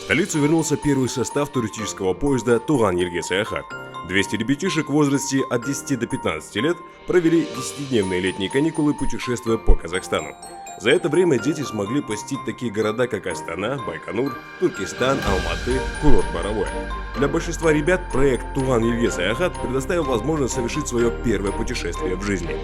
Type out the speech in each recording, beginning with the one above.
столицу вернулся первый состав туристического поезда «Туган-Елге-Саяхат». 200 ребятишек в возрасте от 10 до 15 лет провели 10-дневные летние каникулы, путешествуя по Казахстану. За это время дети смогли посетить такие города, как Астана, Байконур, Туркестан, Алматы, курорт Боровое. Для большинства ребят проект «Туган-Елге-Саяхат» предоставил возможность совершить свое первое путешествие в жизни.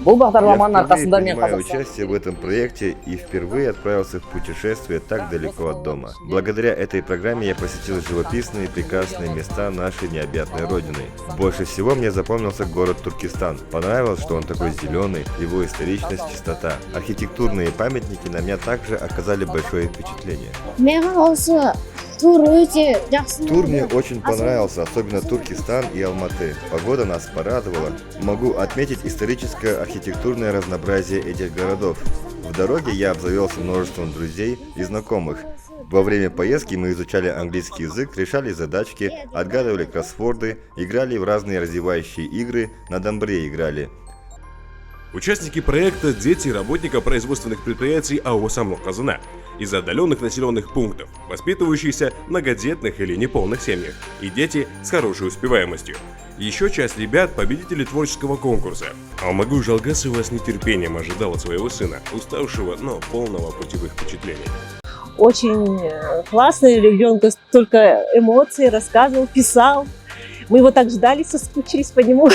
Я принимаю участие в этом проекте и впервые отправился в путешествие так далеко от дома. Благодаря этой программе я посетил живописные и прекрасные места нашей необъятной родины. Больше всего мне запомнился город Туркестан. Понравилось, что он такой зеленый, его историчность, чистота. Архитектурные памятники на меня также оказали большое впечатление. Тур мне очень понравился, особенно Туркестан и Алматы. Погода нас порадовала. Могу отметить историческое архитектурное разнообразие этих городов. В дороге я обзавелся множеством друзей и знакомых. Во время поездки мы изучали английский язык, решали задачки, отгадывали кроссворды, играли в разные развивающие игры, на домбре играли. Участники проекта – дети работников производственных предприятий АО «Самрұқ-Қазына» из отдаленных населенных пунктов, воспитывающиеся в многодетных или неполных семьях, и дети с хорошей успеваемостью. Еще часть ребят – победители творческого конкурса. Алмагуль Жалгасова с нетерпением ожидала своего сына, уставшего, но полного путевых впечатлений. Очень классный, ребенок столько эмоций рассказывал, писал. Мы его так ждали, соскучились по нему.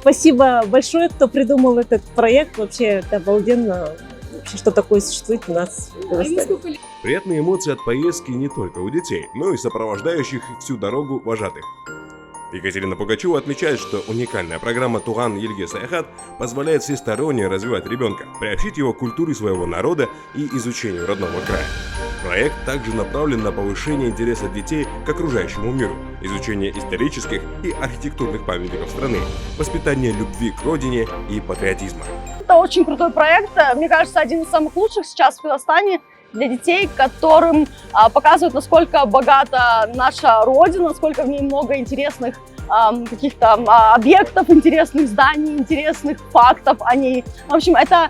Спасибо большое, кто придумал этот проект. Вообще, это обалденно, вообще, что такое существует у нас в Казахстане. Приятные эмоции от поездки не только у детей, но и сопровождающих их всю дорогу вожатых. Екатерина Пугачева отмечает, что уникальная программа «Туган-Елге-Саяхат» позволяет всесторонне развивать ребенка, приобщить его к культуре своего народа и изучению родного края. Проект также направлен на повышение интереса детей к окружающему миру, изучение исторических и архитектурных памятников страны, воспитание любви к родине и патриотизма. Это очень крутой проект, мне кажется, один из самых лучших сейчас в Казахстане для детей, которым показывают, насколько богата наша родина, насколько в ней много интересных каких-то объектов, интересных зданий, интересных фактов о ней. В общем, это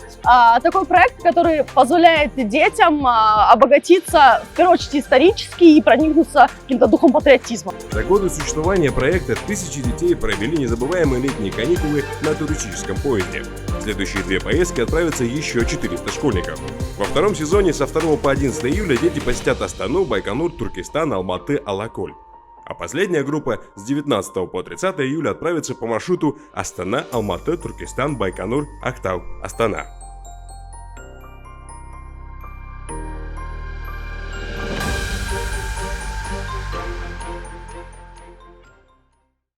такой проект, который позволяет детям обогатиться, в первую очередь, исторически и проникнуться каким-то духом патриотизма. За годы существования проекта тысячи детей провели незабываемые летние каникулы на туристическом поезде. В следующие 2 поездки отправятся еще 400 школьников. Во втором сезоне со 2 по 11 июля дети посетят Астану, Байконур, Туркестан, Алматы, Алаколь. А последняя группа с 19 по 30 июля отправится по маршруту Астана, Алматы, Туркестан, Байконур, Актау, Астана.